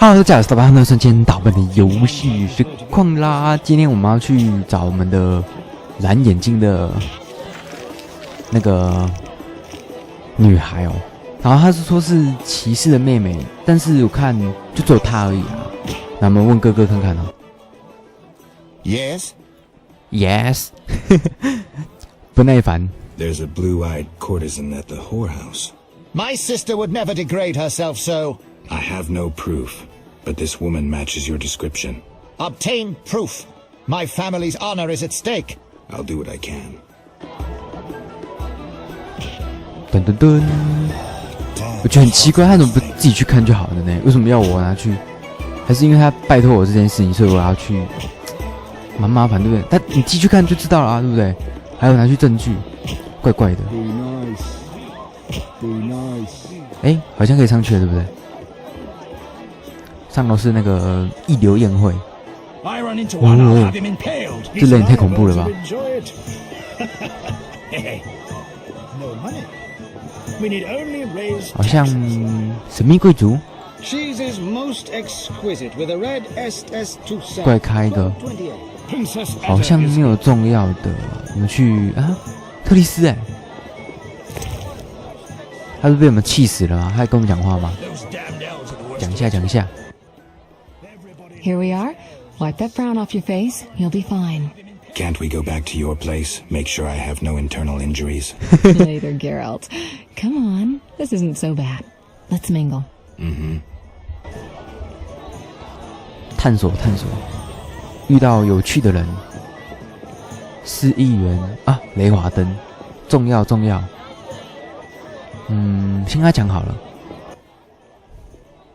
Hello， 大家好，我是大夥伴，那瞬間导本的遊戲實況啦。今天我們要去找我們的藍眼睛的那個女孩哦，然後她是說是騎士的妹妹，但是我看就只有她而已啊。那我們問哥哥看看哦。Yes， 不耐煩。There's a blue-eyed courtesan at the whorehouse. My sister would never degrade herself so. I have no proof, but this woman matches your description. Obtain proof. My family's honor is at stake. I'll do what I can. 噔噔噔，我觉得很奇怪，他怎么不自己去看就好了呢？为什么要我拿去？还是因为他拜托我这件事情，所以我要去？蛮麻烦，对不对？但你自己去看就知道了啊，对不对？还有拿去证据，怪怪的。哎，好像可以上去了，对不对？上楼是那个一流宴会。哦，这人也太恐怖了吧！好像神秘贵族。怪开的，好像没有重要的。我们去啊，特丽斯哎，他是被我们气死了吗？他还跟我们讲话吗？讲一下，讲一下。Here we are. Wipe that frown off your face. You'll be fine. Can't we go back to your place? Make sure I have no internal injuries. Later, Geralt. Come on. This isn't so bad. Let's mingle. 探索，探索，遇到有趣的人。市议员啊，雷华登，重要，重要。先跟他讲好了。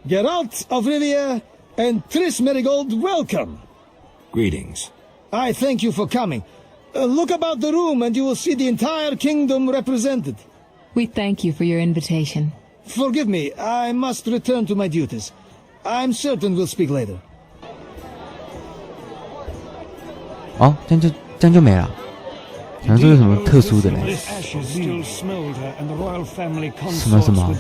Geralt of Rivia and Triss Merigold, welcome. Greetings. I thank you for coming. Look about the room and you will see the entire kingdom represented. We thank you for your invitation. Forgive me, I must return to my duties. I'm certain we'll speak later. 哦，这样就没了。想说有什么特殊的嘞？什么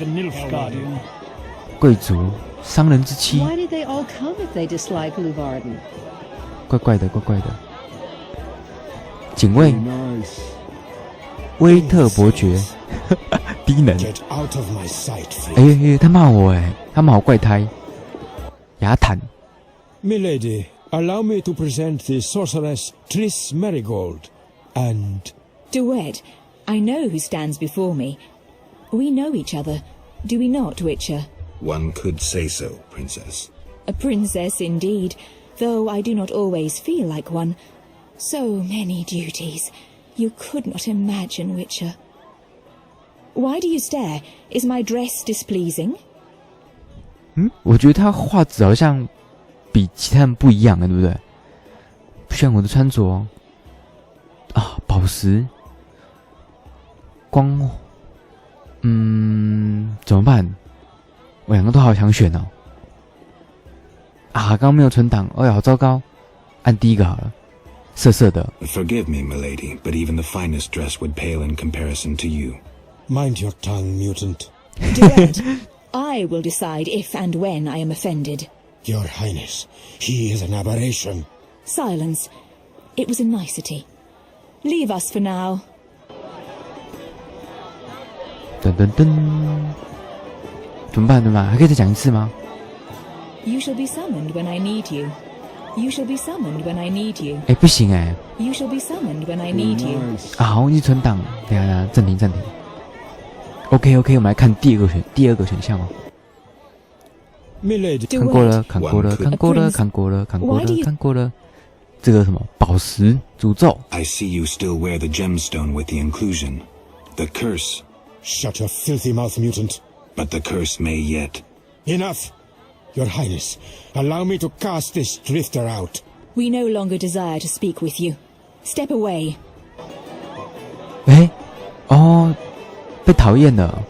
贵族、商人之妻？怪怪的，怪怪的。警卫，威特伯爵，低能。他骂我他们好怪胎。牙坦。Milady, allow me to present the sorceress Triss Merigold, and... Duet, I know who stands before me. We know each other, do we not, Witcher? One could say so, Princess. A princess indeed, though I do not always feel like one. So many duties. You could not imagine, Witcher. Why do you stare? Is my dress displeasing? 我觉得他画质好像比其他人不一样，对不对？不像我的穿着啊，宝石，光，怎么办？我两个都好想选哦。啊，刚刚没有存档，哎呀，好糟糕！按第一个好了，色色的。Forgive me, milady, but even the finest dress would pale in comparison to you. Mind your tongue, mutant. Duet, I will decide if and when I am offended. Your Highness, he is an aberration. Silence. It was a nicety. Leave us for now. 噔噔噔，怎么办？怎么办？还可以再讲一次吗 You shall be summoned when I need you. You shall be summoned when I need you. 不行You shall be summoned when I need you. 啊，好，你存档，等一下，暂停。OK， 我们来看第二个选项哦。Milady, 看过了。这个什么宝石诅咒 I see you still wear the gemstone with the inclusion. The curse. Shut your filthy mouth, mutant. But the curse may yet. Enough! Your Highness, allow me to cast this drifter out. We no longer desire to speak with you. Step away. 被讨厌了。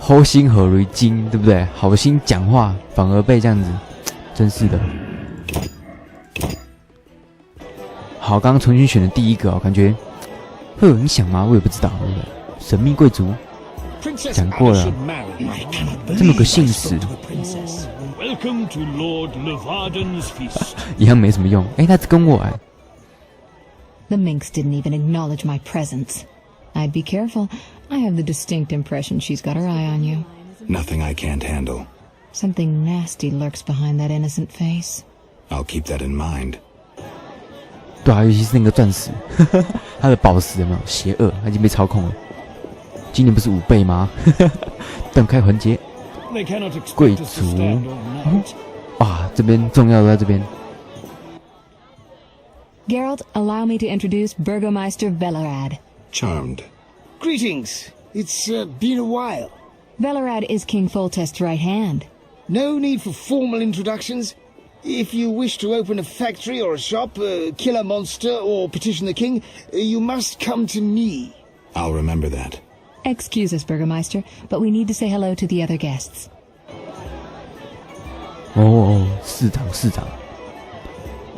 好心何如金，对不对？好心讲话反而被这样子，真是的。好，刚刚重新选的第一个，感觉会有影响吗？我也不知道，对不对？神秘贵族。讲过了，这么个姓氏， Welcome to Lord Levaden's feast. 一样没什么用。哎，他跟我哎， The minx didn't even acknowledge my presence. I'd be careful. I have the distinct impression she's got her eye on you. Nothing I can't handle. Something nasty lurks behind that innocent face. I'll keep that in mind. 对啊，尤其是那个钻石，他的宝石有没有邪恶？他已经被操控了。今年不是5倍吗？断开环节， They cannot expect 贵 us to 族 stand all night. 哇，这边重要的在这边。 Geralt, allow me to introduce Burgomeister Velerad. Charmed. Greetings. It's been a while. Velerad is King Foltest's right hand. No need for formal introductions. If you wish to open a factory or a shop, kill a monster, or petition the king, you must come to me. I'll remember that. Excuse us, Burgomeister, but we need to say hello to the other guests. 哦，市长，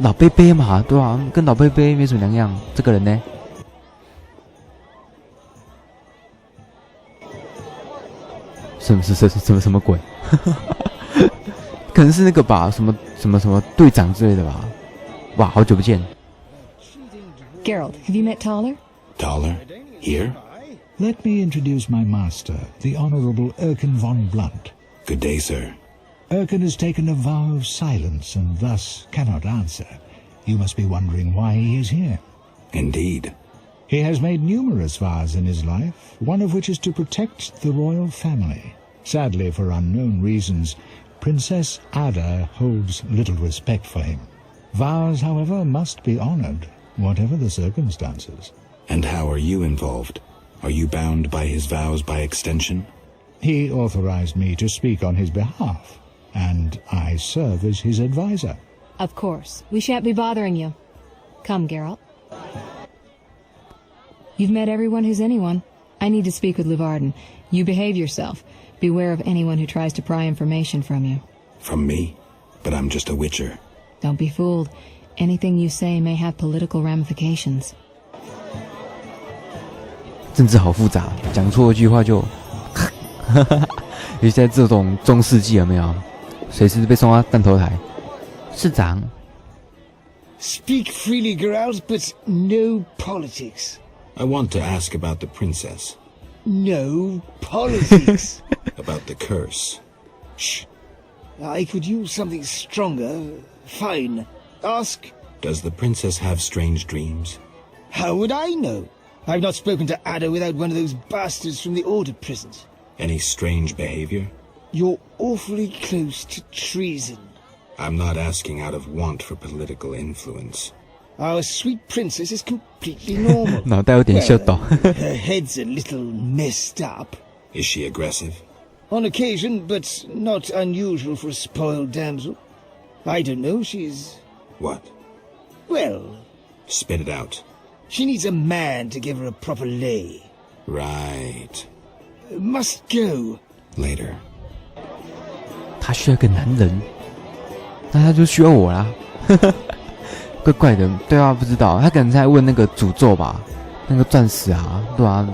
老贝贝嘛，对啊，跟老贝贝没什么两样。这个人呢？什么鬼？可能是那个吧，什么队长之类的吧。哇，好久不见。 Geralt, have you met Taller? Taller? Here? Let me introduce my master, the Honorable Erkin von Blunt. Good day, sir. Erkin has taken a vow of silence and thus cannot answer. You must be wondering why he is here. Indeed. He has made numerous vows in his life, one of which is to protect the royal family. Sadly, for unknown reasons, Princess Ada holds little respect for him. Vows, however, must be honored, whatever the circumstances. And how are you involved? Are you bound by his vows by extension? He authorized me to speak on his behalf, and I serve as his advisor. Of course. We shan't be bothering you. Come, Geralt. You've met everyone who's anyone. I need to speak with Luvarden. You behave yourself. Beware of anyone who tries to pry information from you. From me? But I'm just a witcher. Don't be fooled. Anything you say may have political ramifications. 政治好复杂，讲错一句话就，尤其在这种中世纪有没有？随时被送到弹头台。市长， Speak freely, Geralt, but no politics. I want to ask about the princess. No politics. About the curse. Shh. I could use something stronger. Fine. Ask. Does the princess have strange dreams? How would I know? I've not spoken to Ada without one of those bastards from the Order prisons. Any strange behavior? You're awfully close to treason. I'm not asking out of want for political influence. Our sweet princess is completely normal. 脑袋有点秀逗。 Her head's a little messed up. Is she aggressive? On occasion, but not unusual for a spoiled damsel. I don't know, she's... What? Well, Spit it out. she needs a man to give her a proper lay. Right. Must go. Later. 他需要一个男人，那他就需要我啦。怪怪的，对啊，不知道，他可能在问那个诅咒吧，那个钻石啊，对啊，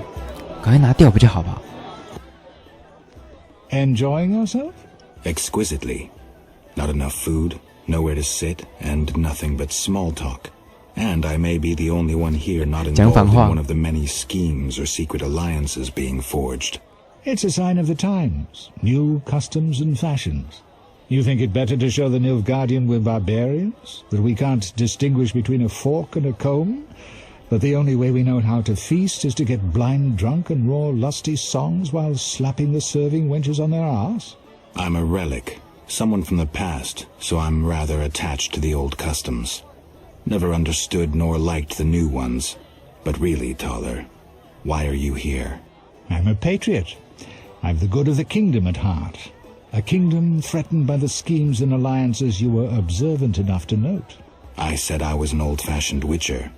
赶快拿掉比较好吧。 Enjoying yourself? Exquisitely. Not enough food, nowhere to sit, and nothing but small talk. And I may be the only one here not involved in one of the many schemes or secret alliances being forged. It's a sign of the times, new customs and fashions. You think it better to show the Nilfgaardian we're barbarians? That we can't distinguish between a fork and a comb? That the only way we know how to feast is to get blind drunk and roar lusty songs while slapping the serving wenches on their arse? I'm a relic, someone from the past, so I'm rather attached to the old customs. Never understood nor liked the new ones. But really, Taller, why are you here? I'm a patriot. I've the good of the kingdom at heart. A kingdom threatened by the schemes and alliances you were observant enough to note. I said I was an old-fashioned witcher.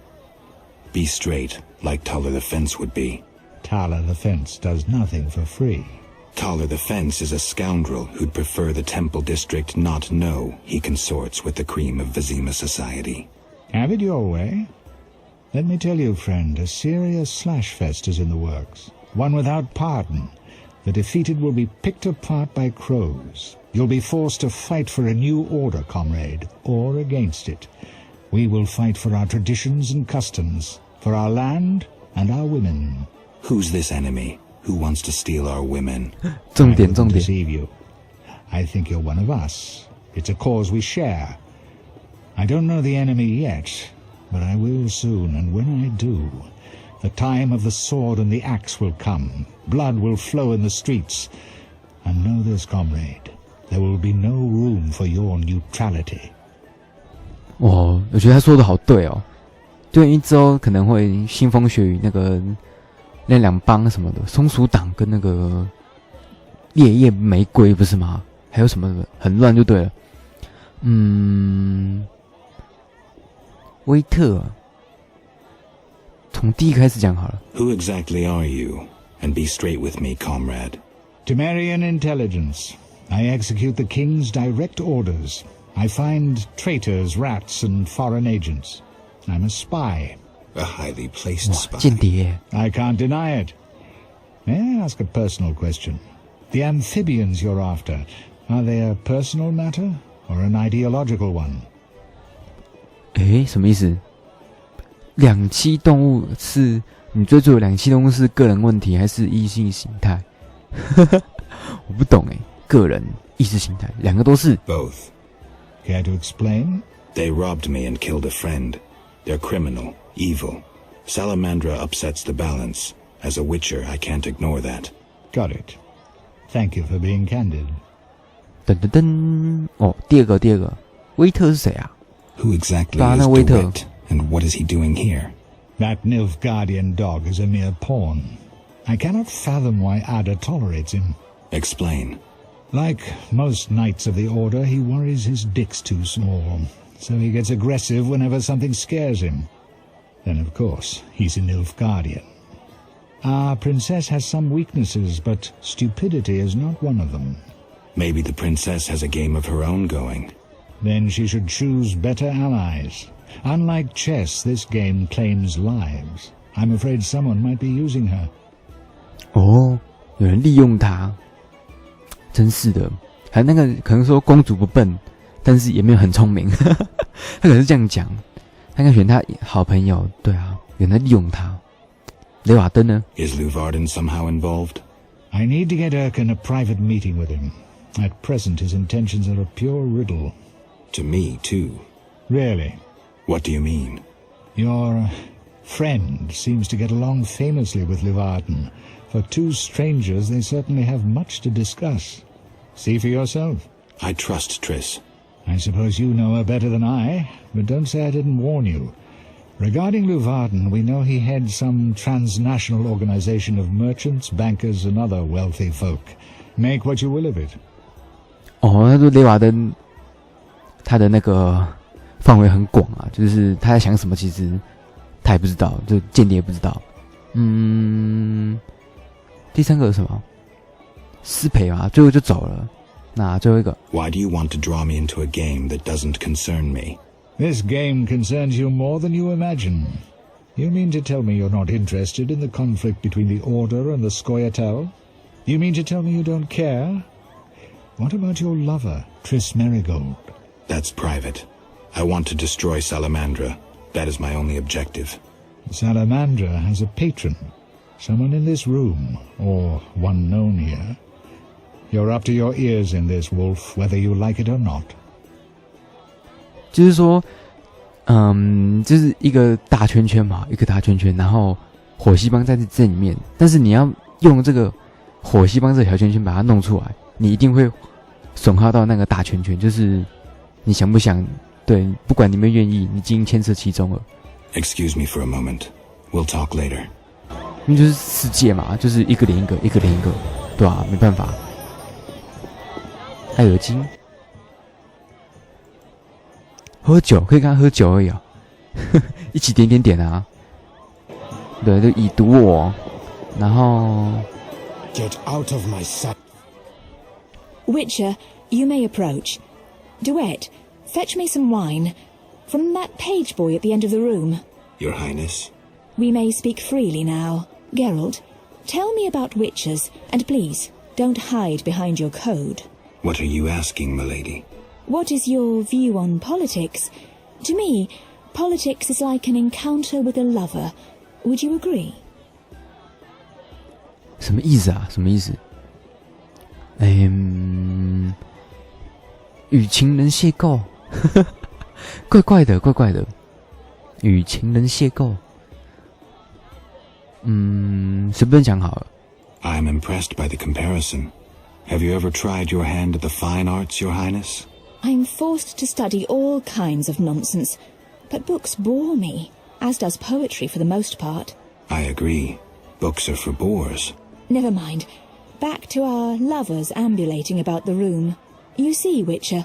Be straight, like Taller the Fence would be. Taller the Fence does nothing for free. Taller the Fence is a scoundrel who'd prefer the Temple District not know he consorts with the cream of Vizima society. Have it your way. Let me tell you, friend, a serious slash fest is in the works. One without pardon. The defeated will be picked apart by crows. You'll be forced to fight for a new order, comrade, or against it. We will fight for our traditions and customs, for our land and our women. Who's this enemy? Who wants to steal our women? 重点 I wouldn't deceive you. I think you're one of us. It's a cause we share. I don't know the enemy yet, but I will soon, and when I do, the time of the sword and the axe will come. Blood will flow in the streets. And know this, comrade, there will be no room for your neutrality. 我觉得他说的好对哦，对，因为之后可能会腥风血雨，那两帮什么的松鼠党跟那个烈焰玫瑰不是吗？还有什么的很乱就对了。威特，从第一开始讲好了。Who exactly are you? And be straight with me, comrade. Temerian intelligence. I execute the king's direct orders. I find traitors, rats, and foreign agents. I'm a spy. A highly placed spy. 间谍。I can't deny it. May I ask a personal question? The amphibians you're after, are they a personal matter or an ideological one? 什么意思？两栖动物是你追逐的两栖动物是个人问题还是异性形态？我不懂个人意识形态两个都是。Both. Care to explain? They robbed me and killed a friend. They're criminal, evil. Salamandra upsets the balance. As a witcher, I can't ignore that. Got it. Thank you for being candid. 噔噔噔，第二个，威特是谁啊？ Who exactly Ah, is no, wait, DeWitt, and what is he doing here? That Nilfgaardian dog is a mere pawn. I cannot fathom why Ada tolerates him. Explain. Like most knights of the Order, he worries his dick's too small, so he gets aggressive whenever something scares him. Then, of course, he's a Nilfgaardian. Our princess has some weaknesses, but stupidity is not one of them. Maybe the princess has a game of her own going. Then she should choose better allies. Unlike chess, this game claims lives. I'm afraid someone might be using her. 有人利用她，真是的。还有可能说公主不笨，但是也没有很聪明。他可能是这样讲，他应该选他好朋友。对啊，有人利用他。雷瓦登呢 Is Luvarden somehow involved? I need to get Erkin a private meeting with him. At present, his intentions are a pure riddle. To me, too. Really? What do you mean? Your friend seems to get along famously with Luvarden. For two strangers, they certainly have much to discuss. See for yourself. I trust Triss. I suppose you know her better than I, but don't say I didn't warn you. Regarding Luvarden, we know he heads some transnational organization of merchants, bankers, and other wealthy folk. Make what you will of it. 他说雷瓦登他的范围很广啊，就是他在想什么，其实他也不知道，就间谍也不知道。第三个是什么？失陪嘛，最后就走了。那最后一个 Why do you want to draw me into a game that doesn't concern me? This game concerns you more than you imagine. You mean to tell me you're not interested in the conflict between the Order and the Scoia'tael? You mean to tell me you don't care? What about your lover, Triss Merigold? That's private. I want to destroy Salamandra. That is my only objective. Salamandra has a patron. Someone in this room, or one known here. You're up to your ears in this, Wolf, whether you like it or not. 就是说，就是一个大圈圈嘛，一个大圈圈，然后火系帮在这里面，但是你要用这个火系帮这条圈圈把它弄出来，你一定会损耗到那个大圈圈，就是你想不想？对，不管你们愿意，你已经牵涉其中了。Excuse me for a moment. We'll talk later. 因为就是世界嘛，就是一个连一个，一个连一个，对吧？没办法。戴耳机，喝酒可以跟他喝酒而已啊，一起点点点啊。对，就已读我，然后 Get out of my sight. Witcher, you may approach. Duet, fetch me some wine. From that page boy at the end of the room. Your Highness? We may speak freely now. Geralt, tell me about witchers, and please, Don't hide behind your code. What are you asking, milady? What is your view on politics? To me, politics is like an encounter with a lover. Would you agree? 什么意思啊？什么意思？与情人邂逅，怪怪的，怪怪的。与情人邂逅，随便讲好了。I'm impressed by the comparison. Have you ever tried your hand at the fine arts, Your Highness? I'm forced to study all kinds of nonsense, but books bore me, as does poetry for the most part. I agree. Books are for bores. Never mind. Back to our lovers ambulating about the room. You see, Witcher,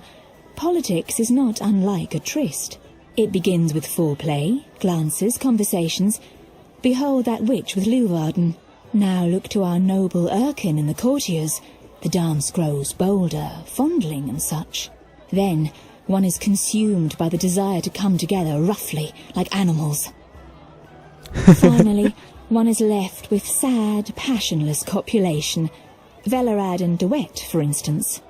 politics is not unlike a tryst. It begins with foreplay, glances, conversations. Behold that witch with Leuwarden. Now look to our noble Erkin and the courtiers. The dance grows bolder, fondling and such. Then one is consumed by the desire to come together roughly, like animals. Finally, one is left with sad, passionless copulation. Velerad and Duet, for instance.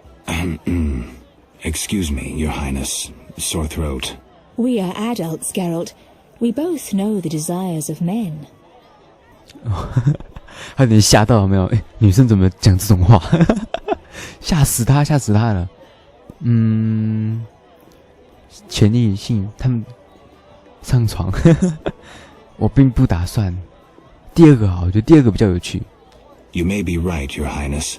Excuse me, Your Highness. Sore throat. We are adults, Geralt. We both know the desires of men. 他有点吓到，有没有？女生怎么讲这种话？吓死他，吓死他了。权力性，他们上床，我并不打算。第二个好，我觉得第二个比较有趣。You may be right, Your Highness.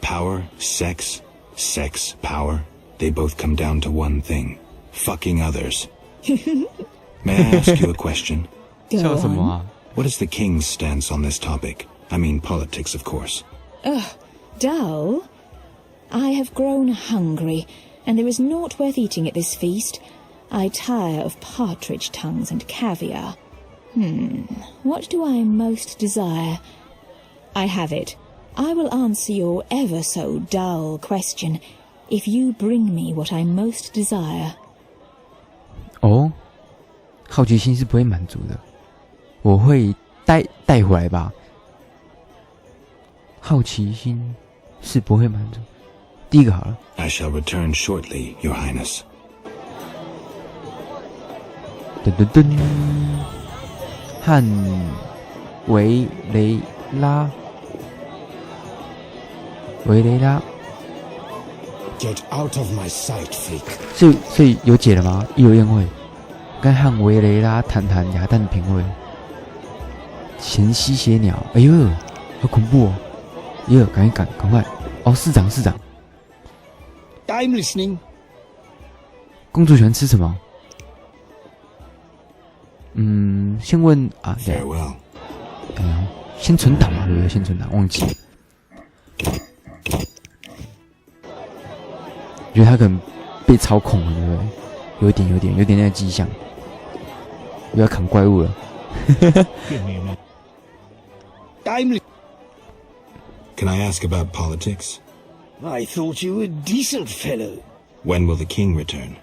Power, sex, sex, power, they both come down to one thing. Fucking others. May I ask you a question? 笑什么啊？ What is the king's stance on this topic? I mean politics, of course. Dull? I have grown hungry, and there is naught worth eating at this feast. I tire of partridge tongues and caviar. What do I most desire? I have it. I will answer your ever so dull question if you bring me what I most desire. 哦，好奇心是不会满足的，我会带回来吧。好奇心是不会满足。第一个好了。I shall return shortly, Your Highness. 噔噔噔，汉维雷拉，维雷拉。Get out of my sight, freak. 所以有解了吗？一有宴会，跟汉维雷拉谈谈鸭蛋品味。前吸血鸟，哎呦，好恐怖哦！哎呦，赶快！哦，市长。 I'm listening. 公主喜欢吃什么？先问啊，对， Farewell. 先存档嘛，对不对？先存档，忘记了。我觉得他可能被操控了，对不对？有点那个迹象，又要砍怪物了。I'm Can I ask about politics? I thought you were a decent fellow. When will the king return?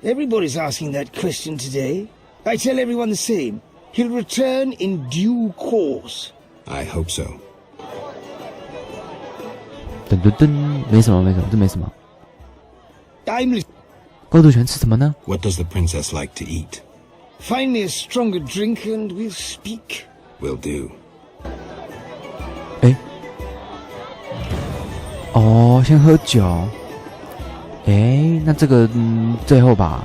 Everybody's asking that question today. I tell everyone the same. He'll return in due course. I hope so. 噔，没什么，这没什么。I'm 公主喜欢吃什么呢？ What does the princess like to eat? Find me a stronger drink and we'll speak. Will do. 哦，先喝酒。那这个最后吧。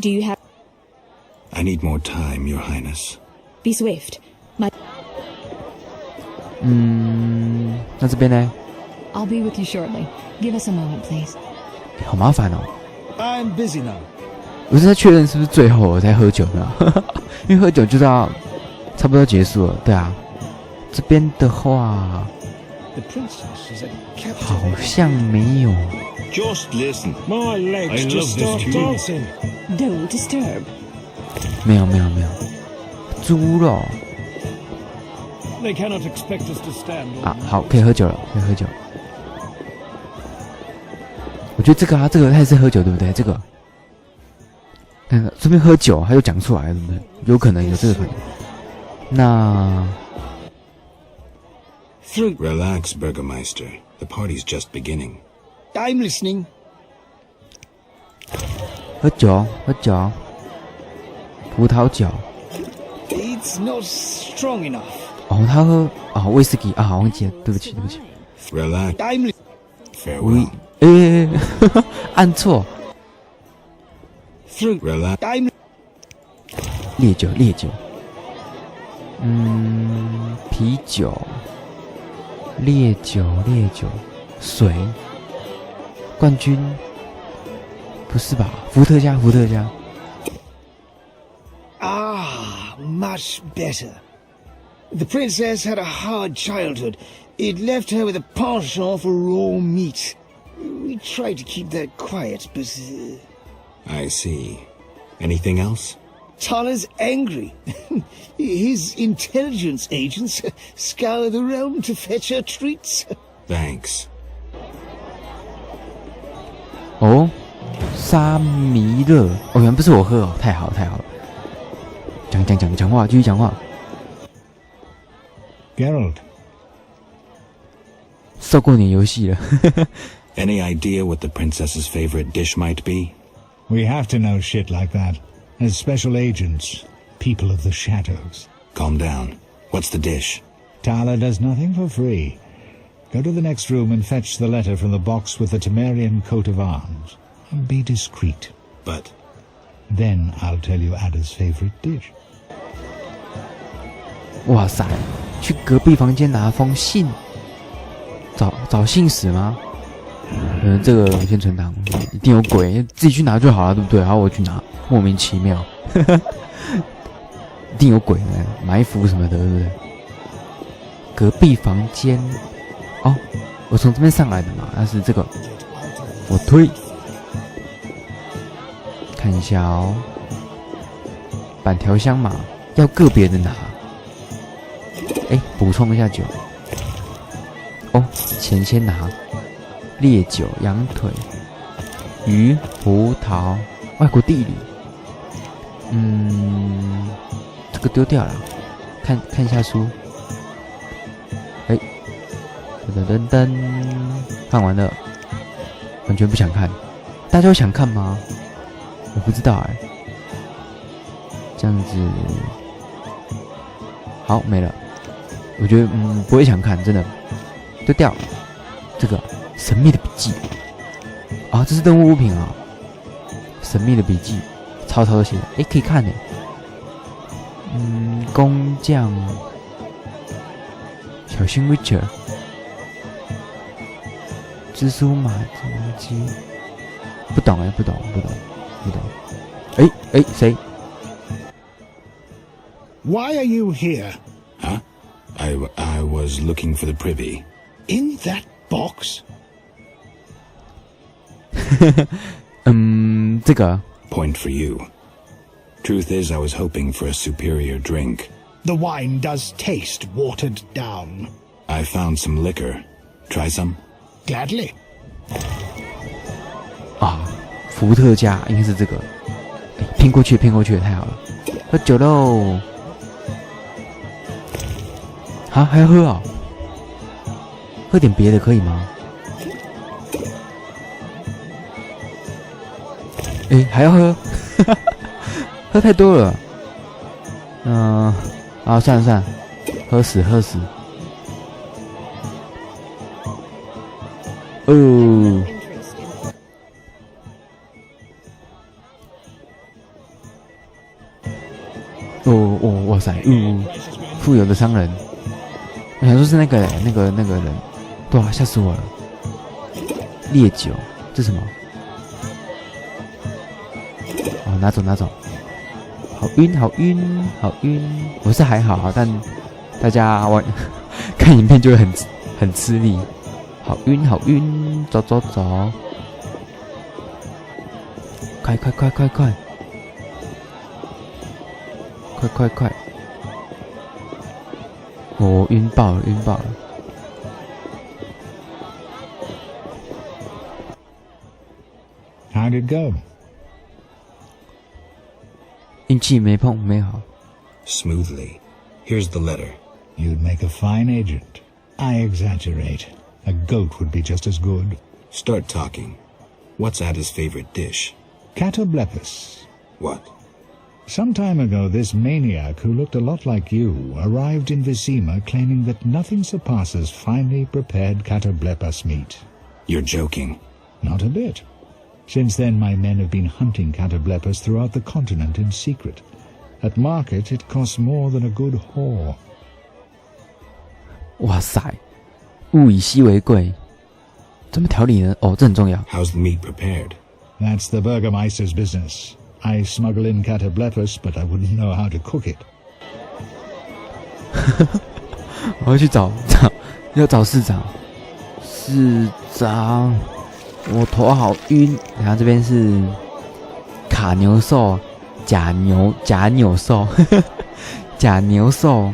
Do you have... I need more time, Your Highness. Be swift. My... 那这边呢？ I'll be with you shortly. Give us a moment, please. 好麻烦哦。 I'm busy now. 我是在确认是不是最后我才喝酒呢？因为喝酒就要差不多結束了。对啊，这边的话 The princess is a 好 captive. 像没有。 Just listen. My legs I just love start this tune. dancing. Don't disturb. 没有。猪肉 They cannot expect us to stand. 啊，好，可以喝酒了，我觉得这个他也是喝酒，对不对？这个，看这边喝酒，他又讲出来了，对不对？有可能有这个可能。那 Through. Relax, Burgermeister. The party's just beginning. I'm listening. 喝酒，喝酒，葡萄酒。It's not strong enough. 哦，他喝威士忌啊，忘记了，对不起，对不起。Relax. I'm Farewell. 按错。through. Relax. I'm 烈酒，烈酒。啤酒，烈酒，烈酒，水，冠军，不是吧？伏特加，伏特加。much better. The princess had a hard childhood. It left her with a penchant for raw meat. We tried to keep that quiet, but... I see. Anything else? Tala's angry. His intelligence agents scour the realm to fetch her treats. Thanks. 哦，沙弥勒，哦，原来不是我喝哦，太好太好了。讲话，继续讲话。Geralt. 受够你游戏了。Any idea what the princess's favorite dish might be? We have to know shit like that. As special agents, people of the shadows. Calm down. What's the dish? Tala does nothing for free. Go to the next room and fetch the letter from the box with the Temerian coat of arms. And be discreet. But... Then I'll tell you Ada's favorite dish. 哇塞，去隔壁房间拿封信，找信使吗？这个先存档，一定有鬼，自己去拿就好了，对不对？好，我去拿，莫名其妙，一定有鬼埋伏什么的，对不对？隔壁房间，哦，我从这边上来的嘛，但是这个我推，看一下哦，板条箱嘛，要个别的拿。补充一下酒。哦，钱先拿。烈酒、羊腿、鱼、葡萄、外国地理。这个丢掉了。看一下书。噔，看完了，完全不想看。大家有想看吗？我不知道这样子，好没了。我觉得不会想看，真的丢掉。这个神秘的笔记啊，这是任务物品啊。神秘的笔记，抄的写的，可以看工匠小心 Witcher， 蜘蛛马机，不懂。谁 Why are you here? Huh? I was looking for the privy. In that box? 这个 Point for you. Truth is, I was hoping for a superior drink. The wine does taste watered down. I found some liquor. Try some? Gladly. 伏特加应该是这个。骗过去，太好了。喝酒喽！还要喝啊？喝点别的可以吗？还要喝？喝太多了。算了，喝死。哇塞，富有的商人，我想说是那个人，对啊，吓死我了。烈酒，这是什么？拿走。好晕。我是还好，但大家看影片就会很吃力。好晕，走。快！快！晕爆了！How'd it go? 运气没好。 Smoothly. Here's the letter. You'd make a fine agent. I exaggerate. A goat would be just as good. Start talking. What's Ada's favorite dish? Catoblepis. What? Some time ago, this maniac who looked a lot like you arrived in Vizima claiming that nothing surpasses finely prepared catoblepas meat. You're joking. Not a bit. Since then, my men have been hunting catoblepas throughout the continent in secret. At market, it costs more than a good whore. 哇塞，物以稀为贵，怎么调理呢？哦，这很重要。 How's the meat prepared? That's the Burgermeister's business. I smuggle in catoblepas, but I wouldn't know how to cook it. 我要去要找市长。市长，我头好晕。然后这边是卡牛兽、假牛兽、假牛兽。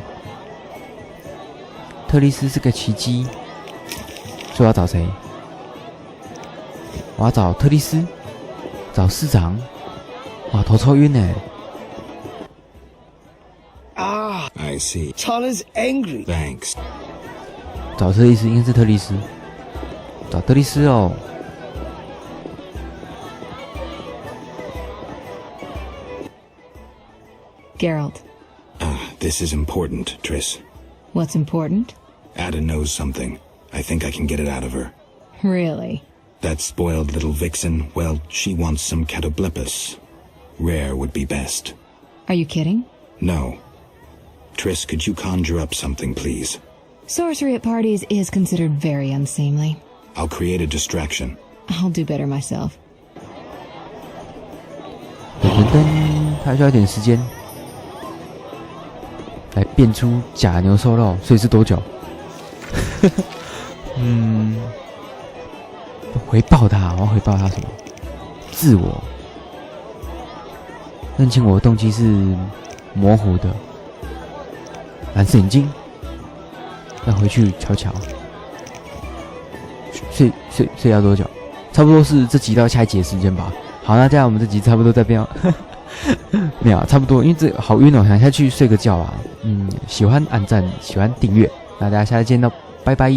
特丽斯是个奇迹，所以我要找谁？我要找特丽斯，找市长。哇，头超晕呢。I see. Tana's angry. Thanks. 找特丽斯，应该是特丽斯。找特丽斯哦。Geralt. This is important, Triss. What's important? Ada knows something. I think I can get it out of her. Really? That spoiled little vixen, well, she wants some catoblepis. Rare would be best. Are you kidding? No. Triss, could you conjure up something, please? Sorcery at parties is considered very unseemly. I'll create a distraction. I'll do better myself. 噔噔噔，还需要一点时间来变出假牛兽肉，所以是多久？回报他，我要回报他什么？自我认清我的动机是模糊的，蓝色眼睛，要回去瞧瞧。睡要多久？差不多是这集到下一集的时间吧。好，那这样我们这集差不多再变。没有，差不多，因为这好晕哦，想下去睡个觉啊。喜欢按赞，喜欢订阅，那大家下次见喽，拜拜。